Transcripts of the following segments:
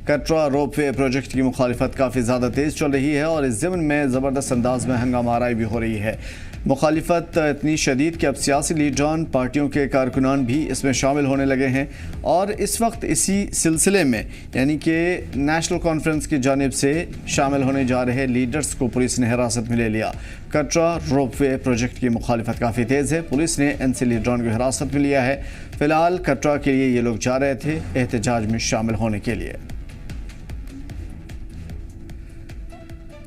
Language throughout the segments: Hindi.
कटरा रोपवे प्रोजेक्ट की मुखालिफत काफ़ी ज़्यादा तेज़ चल रही है और इस ज़मन में ज़बरदस्त अंदाज में हंगामा आराई भी हो रही है। मुखालिफत इतनी शदीद कि अब सियासी लीडरान, पार्टियों के कारकुनान भी इसमें शामिल होने लगे हैं और इस वक्त इसी सिलसिले में यानी कि नेशनल कॉन्फ्रेंस की जानिब से शामिल होने जा रहे लीडर्स को पुलिस ने हिरासत में ले लिया। कटरा रोपवे प्रोजेक्ट की मुखालिफत काफ़ी तेज़ है। पुलिस ने एनसी लीडरान को हिरासत में लिया है। फ़िलहाल कटरा के लिए ये लोग जा रहे थे एहतजाज में शामिल होने के लिए।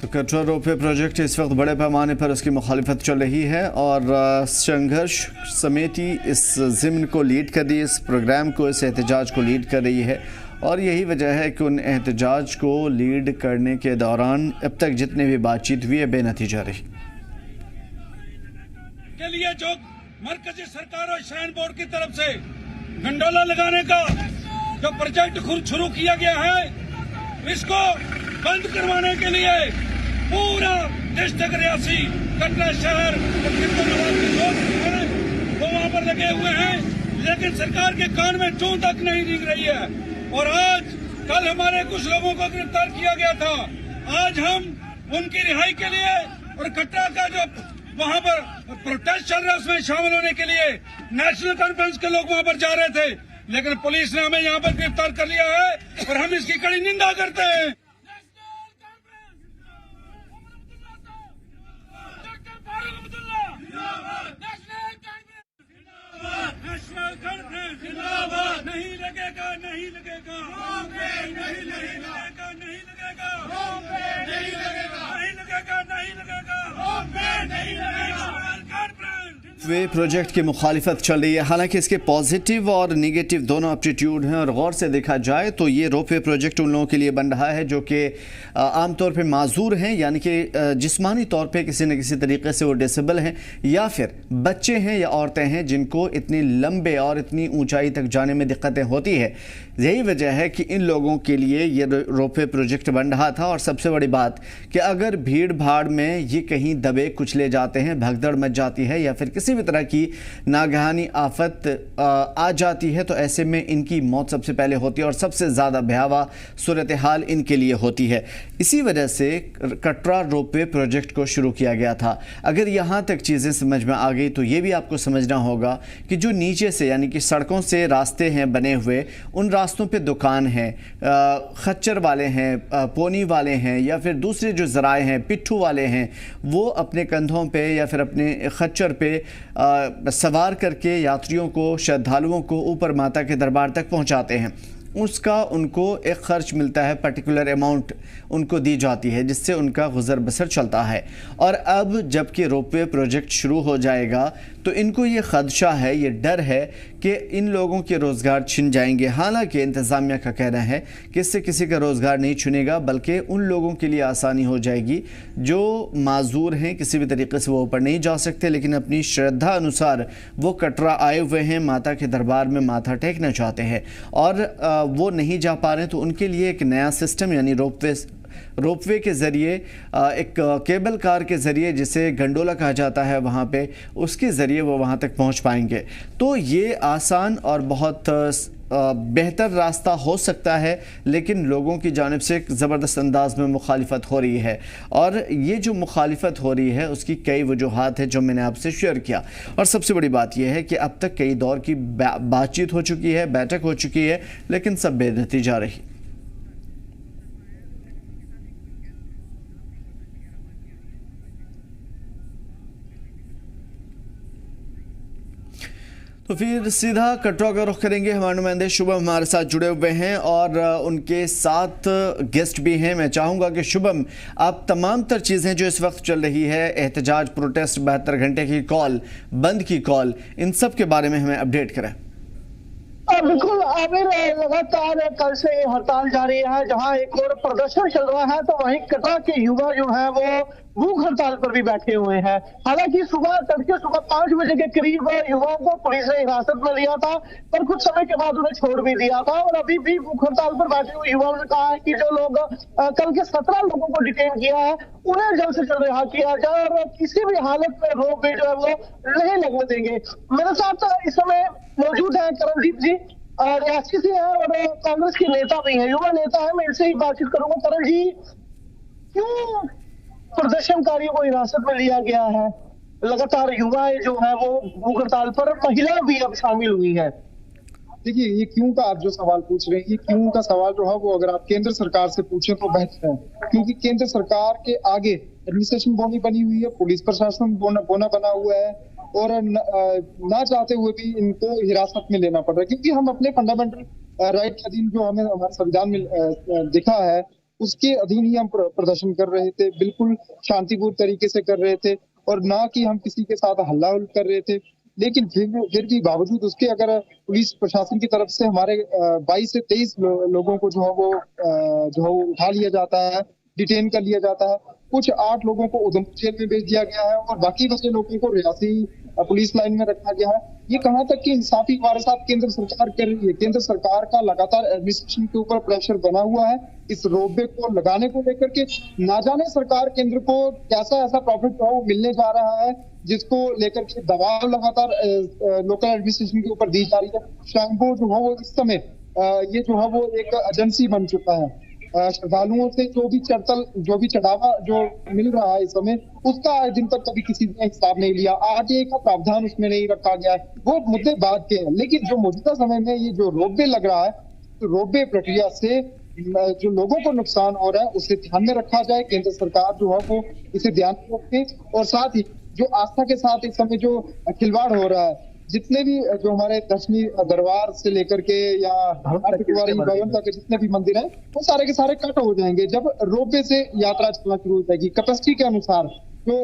तो कटरा रोपवे प्रोजेक्ट इस वक्त बड़े पैमाने पर उसकी मुखालिफत चल रही है और संघर्ष समिति इस ज़िम्न को लीड कर रही है, इस प्रोग्राम को, इस एहतजाज को लीड कर रही है और यही वजह है कि उन एहतजाज को लीड करने के दौरान अब तक जितने भी बातचीत हुई है बेनतीजा रही। के लिए जो मरकजी सरकार और श्राइन बोर्ड की तरफ से गंडोला लगाने का जो प्रोजेक्ट खुद शुरू किया गया है, इसको बंद करवाने के लिए पूरा डिस्ट्रिक्ट रियासी, कटरा शहर और वो वहाँ पर लगे हुए हैं, लेकिन सरकार के कान में चूं तक नहीं दिख रही है। और आज कल हमारे कुछ लोगों को गिरफ्तार किया गया था। आज हम उनकी रिहाई के लिए और कटरा का जो वहाँ पर प्रोटेस्ट चल रहा है उसमें शामिल होने के लिए नेशनल कॉन्फ्रेंस के लोग वहाँ पर जा रहे थे, लेकिन पुलिस ने हमें यहाँ पर गिरफ्तार कर लिया है और हम इसकी कड़ी निंदा करते हैं। नहीं लगेगा, नहीं लगेगा, नहीं लगेगा, नहीं लगेगा, नहीं लगेगा, नहीं लगेगा, नहीं लगेगा, नहीं लगेगा। वे प्रोजेक्ट की मुखालिफत चल रही है। हालांकि इसके पॉजिटिव और नेगेटिव दोनों एप्टीट्यूड हैं और गौर से देखा जाए तो ये रोपवे प्रोजेक्ट उन लोगों के लिए बन रहा है जो कि आमतौर पे माजूर हैं, यानी कि जिस्मानी तौर पे किसी न किसी तरीके से वो डिसेबल हैं या फिर बच्चे हैं या औरतें हैं जिनको इतनी लंबे और इतनी ऊंचाई तक जाने में दिक्कतें होती है। यही वजह है कि इन लोगों के लिए ये रोपवे प्रोजेक्ट बन रहा था। और सबसे बड़ी बात कि अगर भीड़ भाड़ में ये कहीं दबे कुचले जाते हैं, भगदड़ मच जाती है या फिर किसी भी तरह की नागहानी आफत आ जाती है तो ऐसे में इनकी मौत सबसे पहले होती है और सबसे ज़्यादा भयावह सूरत हाल इनके लिए होती है। इसी वजह से कटरा रोपवे प्रोजेक्ट को शुरू किया गया था। अगर यहाँ तक चीज़ें समझ में आ गई तो ये भी आपको समझना होगा कि जो नीचे से यानी कि सड़कों से रास्ते हैं बने हुए, उन रास्तों पे दुकान हैं, खच्चर वाले हैं, पोनी वाले हैं या फिर दूसरे जो ज़राए हैं, पिट्ठू वाले हैं, वो अपने कंधों पे या फिर अपने खच्चर पे सवार करके यात्रियों को, श्रद्धालुओं को ऊपर माता के दरबार तक पहुंचाते हैं। उसका उनको एक ख़र्च मिलता है, पर्टिकुलर अमाउंट उनको दी जाती है जिससे उनका गुज़र बसर चलता है। और अब जबकि रोपवे प्रोजेक्ट शुरू हो जाएगा तो इनको ये ख़दशा है, ये डर है कि इन लोगों के रोज़गार छिन जाएंगे। हालांकि इंतज़ामिया का कहना है कि इससे किसी का रोज़गार नहीं छुनेगा, बल्कि उन लोगों के लिए आसानी हो जाएगी जो माजूर हैं, किसी भी तरीके से वो ऊपर नहीं जा सकते लेकिन अपनी श्रद्धा अनुसार वो कटरा आए हुए हैं, माता के दरबार में माथा टेकना चाहते हैं और वो नहीं जा पा रहे हैं तो उनके लिए एक नया सिस्टम यानी रोपवे के ज़रिए, एक केबल कार के ज़रिए जिसे गंडोला कहा जाता है वहाँ पे, उसके ज़रिए वो वहाँ तक पहुँच पाएंगे। तो ये आसान और बहुत बेहतर रास्ता हो सकता है, लेकिन लोगों की जानिब से एक ज़बरदस्त अंदाज में मुखालिफत हो रही है और ये जो मुखालिफत हो रही है उसकी कई वजूहात है जो मैंने आपसे शेयर किया। और सबसे बड़ी बात यह है कि अब तक कई दौर की बातचीत हो चुकी है, बैठक हो चुकी है, लेकिन सब बेनतीजा रही। तो फिर सीधा कटरा का रुख करेंगे। हमारे नुमाइंदे शुभम हमारे साथ जुड़े हुए हैं और उनके साथ गेस्ट भी हैं। मैं चाहूँगा कि शुभम, आप तमाम तर चीज़ें जो इस वक्त चल रही है, एहतजाज, प्रोटेस्ट, 72 घंटे की कॉल, बंद की कॉल, इन सब के बारे में हमें अपडेट करें। बिल्कुल आमिर, लगातार कल से हड़ताल जारी है। जहां एक और प्रदर्शन चल रहा है तो वहीं कटरा के युवा जो है वो भूख हड़ताल पर भी बैठे हुए हैं। हालांकि सुबह 5 बजे के करीब युवाओं को पुलिस ने हिरासत में लिया था, पर कुछ समय के बाद उन्हें छोड़ भी दिया था और अभी भी भूख हड़ताल पर बैठे हुए युवाओं ने कहा है कि जो लोग कल के 17 लोगों को डिटेन किया है उन्हें जल्द से जल्द रिहा किया जाए और किसी भी हालत में रोक जो है वो नहीं लगने देंगे। मेरे साथ इस समय मौजूद है करमजीत जी। रियासी से है और कांग्रेस के नेता भी है, युवा नेता है। मैं इनसे ही बातचीत करूंगा। करण जी, क्यों प्रदर्शनकारियों को हिरासत में लिया गया है? लगातार युवाएं जो है वो भूख हड़ताल पर, महिला भी अब शामिल हुई है। देखिए, ये क्यों का आप जो सवाल पूछ रहे हैं, ये क्यों का सवाल जो है वो अगर आप केंद्र सरकार से पूछें तो बेहतर है, क्योंकि केंद्र सरकार के आगे एडमिनिस्ट्रेशन बॉडी बनी हुई है, पुलिस प्रशासन बना हुआ है, और ना चाहते हुए भी इनको हिरासत में लेना पड़ रहा है, क्योंकि हम अपने फंडामेंटल राइट के अधीन जो हमें हमारे संविधान में दिखा है उसके अधीन ही हम प्रदर्शन कर रहे थे, बिल्कुल शांतिपूर्ण तरीके से कर रहे थे, और ना कि हम किसी के साथ हल्ला कर रहे थे। लेकिन फिर भी बावजूद उसके अगर पुलिस प्रशासन की तरफ से हमारे 22 से 23 लोगों को जो है वो उठा लिया जाता है, डिटेन कर लिया जाता है। कुछ 8 लोगों को उधमपुर जेल में भेज दिया गया है और बाकी बचे लोगों को रियासी पुलिस लाइन में रखा गया है। ये कहां तक कि इंसाफी हमारे साथ केंद्र सरकार कर रही है। केंद्र सरकार का लगातार एडमिनिस्ट्रेशन के ऊपर प्रेशर बना हुआ है इस रोपवे को लगाने को लेकर के। ना जाने सरकार केंद्र को कैसा ऐसा प्रॉफिट वो मिलने जा रहा है जिसको लेकर के दबाव लगातार लोकल एडमिनिस्ट्रेशन के ऊपर दी जा रही है। श्राइन बोर्ड जो है वो इस समय ये जो है वो एक एजेंसी बन चुका है। श्रद्धालुओं से जो भी चढ़ावा जो मिल रहा है इस समय, उसका आज दिन तक कभी किसी ने हिसाब नहीं लिया। आरटीआई का प्रावधान उसमें नहीं रखा गया है। वो मुद्दे बात के हैं, लेकिन जो मौजूदा समय में ये जो रोपवे लग रहा है, तो रोपवे प्रक्रिया से जो लोगों को नुकसान हो रहा है उसे ध्यान में रखा जाए। केंद्र सरकार जो है वो इसे ध्यान में रखे, और साथ ही जो आस्था के साथ इस समय जो खिलवाड़ हो रहा है, जितने भी जो हमारे दर्शनीय दरबार से लेकर के या भवन तक जितने भी मंदिर हैं, वो सारे के सारे कट हो जाएंगे जब रोपवे से यात्रा चलना शुरू हो जाएगी। कैपेसिटी के अनुसार जो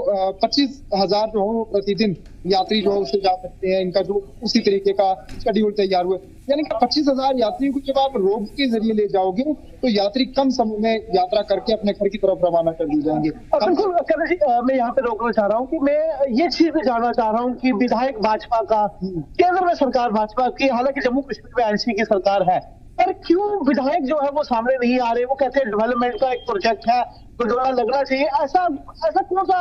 25,000 जो हो प्रतिदिन यात्री जो उसे जा सकते हैं, इनका जो उसी तरीके का शेड्यूल तैयार हुआ, यानी कि 25,000 यात्रियों को जब आप रोप के जरिए ले जाओगे तो यात्री कम समय में यात्रा करके अपने घर की तरफ रवाना कर दी जाएंगे। बिल्कुल करण जी, मैं यहाँ पे रोकना चाह रहा हूँ कि मैं ये चीज भी जानना चाह रहा हूँ कि विधायक भाजपा का, केंद्र में सरकार भाजपा की, हालांकि जम्मू कश्मीर में एनसी की सरकार है, पर क्यों विधायक जो है वो सामने नहीं आ रहे? वो कहते हैं डेवलपमेंट का एक प्रोजेक्ट है, गुरुद्वारा लगना चाहिए। ऐसा कौन सा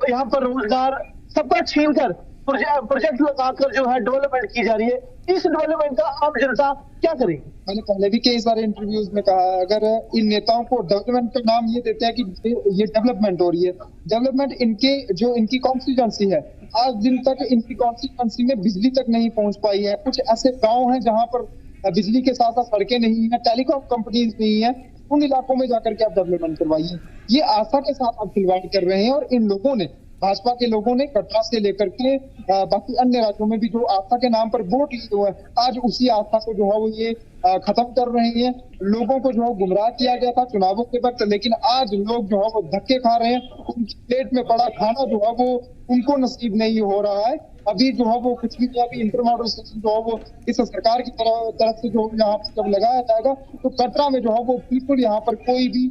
यहाँ पर रोजगार सबका छीन कर प्रोजेक्ट लगाकर जो है डेवलपमेंट की जा रही है? इस डेवलपमेंट का आम जनता क्या करेगी? मैंने पहले भी कई सारे इंटरव्यूज में कहा है, अगर इन नेताओं को डेवलपमेंट का नाम ये देते हैं कि ये डेवलपमेंट हो रही है, डेवलपमेंट इनकी कॉन्स्टिट्यूएंसी है, आज दिन तक इनकी कॉन्स्टिट्यूएंसी में बिजली तक नहीं पहुंच पाई है। कुछ ऐसे गाँव हैं जहाँ पर बिजली के साथ साथ सड़कें नहीं है, टेलीकॉम कंपनीज नहीं है, उन इलाकों में जाकर के आप डेवलपमेंट करवाइए। ये आस्था के साथ आप खिलवाड़ कर रहे हैं, और इन लोगों ने, भाजपा के लोगों ने कटरा से लेकर के बाकी अन्य राज्यों में भी जो आस्था के नाम पर वोट लिए हुए हैं, आज उसी आस्था को जो है वो ये खत्म कर रहे हैं। लोगों को जो है गुमराह किया गया था चुनावों के वक्त, लेकिन आज लोग जो है वो धक्के खा रहे हैं। उनकी प्लेट में पड़ा खाना जो है वो उनको नसीब नहीं हो रहा है। अभी जो है वो कुछ भी अभी इंटर मॉडल स्टेशन जो है वो इस सरकार की तरफ से जो यहाँ पर जब लगाया जाएगा तो कटरा में जो है वो बिल्कुल यहाँ पर कोई भी,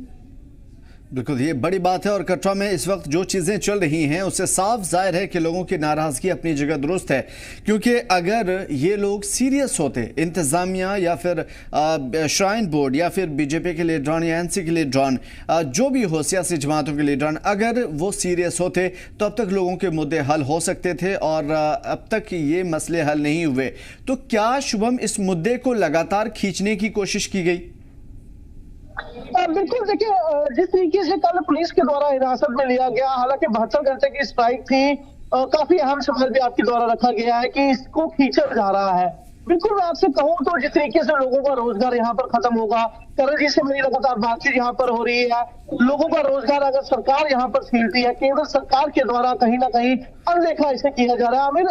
बिल्कुल ये बड़ी बात है। और कटरा में इस वक्त जो चीज़ें चल रही हैं उससे साफ जाहिर है कि लोगों की नाराज़गी अपनी जगह दुरुस्त है, क्योंकि अगर ये लोग सीरियस होते, इंतज़ामिया या फिर श्राइन बोर्ड या फिर बीजेपी के लीडरान या एनसी के लीडरान, जो भी हो सियासी जमातों के लीडरान, अगर वो सीरियस होते तो अब तक लोगों के मुद्दे हल हो सकते थे, और अब तक ये मसले हल नहीं हुए। तो क्या शुभम इस मुद्दे को लगातार खींचने की कोशिश की गई? बिल्कुल, देखिए जिस तरीके से कल पुलिस के द्वारा हिरासत में लिया गया, हालांकि 72 घंटे की स्ट्राइक थी, काफी अहम सवाल भी आपके द्वारा रखा गया है कि इसको खींचा जा रहा है। बिल्कुल मैं आपसे कहूं तो जिस तरीके से लोगों का रोजगार यहाँ पर खत्म होगा, करण जी से मेरी लगातार बातचीत यहाँ पर हो रही है, लोगों का रोजगार अगर सरकार यहाँ पर छीनती है, केंद्र सरकार के द्वारा कहीं ना कहीं अनदेखा इसे किया जा रहा है। आमिर,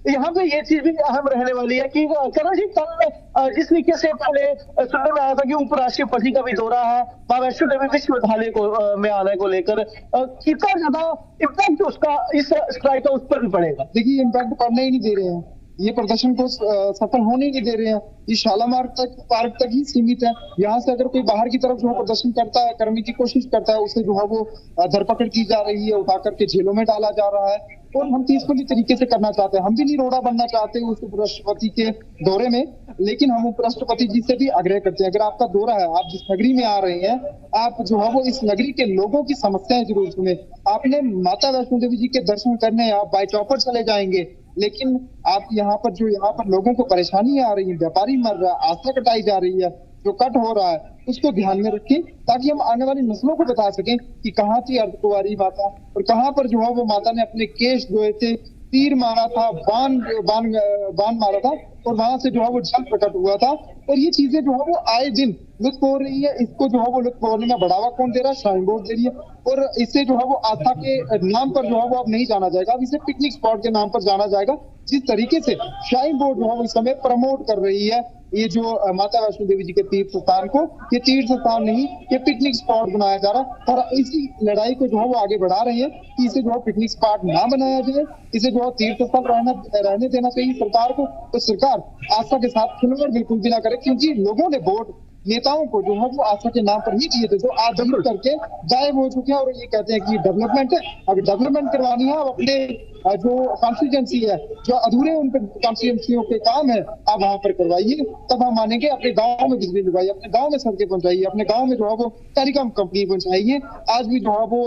यहाँ पे ये चीज भी अहम रहने वाली है कि करण जी कल जिस तरीके से पहले सुनने में आया था कि उपराष्ट्रपति का भी दौरा है, मां वैष्णो देवी विश्वविद्यालय को में आने को लेकर, कितना ज्यादा इम्पैक्ट उसका इस स्ट्राइक का उस पर भी पड़ेगा? देखिए, इम्पैक्ट पड़ने ही नहीं दे रहे हैं, ये प्रदर्शन को सफल होने नहीं दे रहे हैं। ये शालामार पार्क तक ही सीमित है। यहाँ से अगर कोई बाहर की तरफ जो है प्रदर्शन करता है, करने की कोशिश करता है, उसे जो है वो धरपकड़ की जा रही है, उठा करके जेलों में डाला जा रहा है। और हम पीसफुली तरीके से करना चाहते हैं, हम भी नहीं रोड़ा बनना चाहते उस उपराष्ट्रपति के दौरे में, लेकिन हम उपराष्ट्रपति जी से भी आग्रह करते हैं, अगर आपका दौरा है, आप जिस नगरी में आ रहे हैं, आप जो है वो इस नगरी के लोगों की समस्याएं जरूर सुने। आपने माता वैष्णो देवी जी के दर्शन करने आप बाय चौपर चले जाएंगे, लेकिन आप यहाँ पर लोगों को परेशानी आ रही है, व्यापारी मर रहा है, आस्था कटाई जा रही है, जो कट हो रहा है उसको ध्यान में रखें, ताकि हम आने वाली नस्लों को बता सकें कि कहाँ थी अर्धकुंवारी माता और कहाँ पर जो है वो माता ने अपने केश धोए थे, तीर मारा था, बाण मारा था और वहां से जो है वो जल प्रकट हुआ था। और ये चीजें जो है वो आए दिन लुप्त हो रही है। इसको जो है वो लुप्त होने में बढ़ावा कौन दे रहा है? श्राइन बोर्ड दे रही है। और इससे जो है वो आस्था के नाम पर जो है वो अब नहीं जाना जाएगा, अब इसे पिकनिक स्पॉट के नाम पर जाना जाएगा। जिस तरीके से श्राइन बोर्ड जो है वो इस समय प्रमोट कर रही है ये जो माता वैष्णो देवी जी के तीर्थ स्थान को, ये तीर्थ स्थान नहीं, ये पिकनिक स्पॉट बनाया जा रहा है। और इसी लड़ाई को जो है वो आगे बढ़ा रहे हैं कि इसे जो है पिकनिक स्पॉट ना बनाया जाए, इसे जो है तीर्थ स्थल रहने देना चाहिए सरकार को। तो सरकार आस्था के साथ खिलवाड़ बिल्कुल भी ना करे, क्योंकि लोगों ने वोट नेताओं को जो है वो आस्था के नाम पर ही दिए थे, जो आज जीत करके गायब हो चुके हैं। और ये कहते हैं कि डेवलपमेंट है, अभी डेवलपमेंट करवानी है, अब अपने जो कॉन्स्टिट्यूएंसी है, जो अधूरे उन पर कॉन्स्टिट्यूएंसियों के काम है, आप वहां पर करवाइए, तब हम मानेंगे। अपने गांव में बिजली लगवाइए, अपने गांव में सड़कें पहुंचाइए, अपने गांव में जो है वो टेलीकॉम कंपनी पहुंचाइए। आज भी जो है वो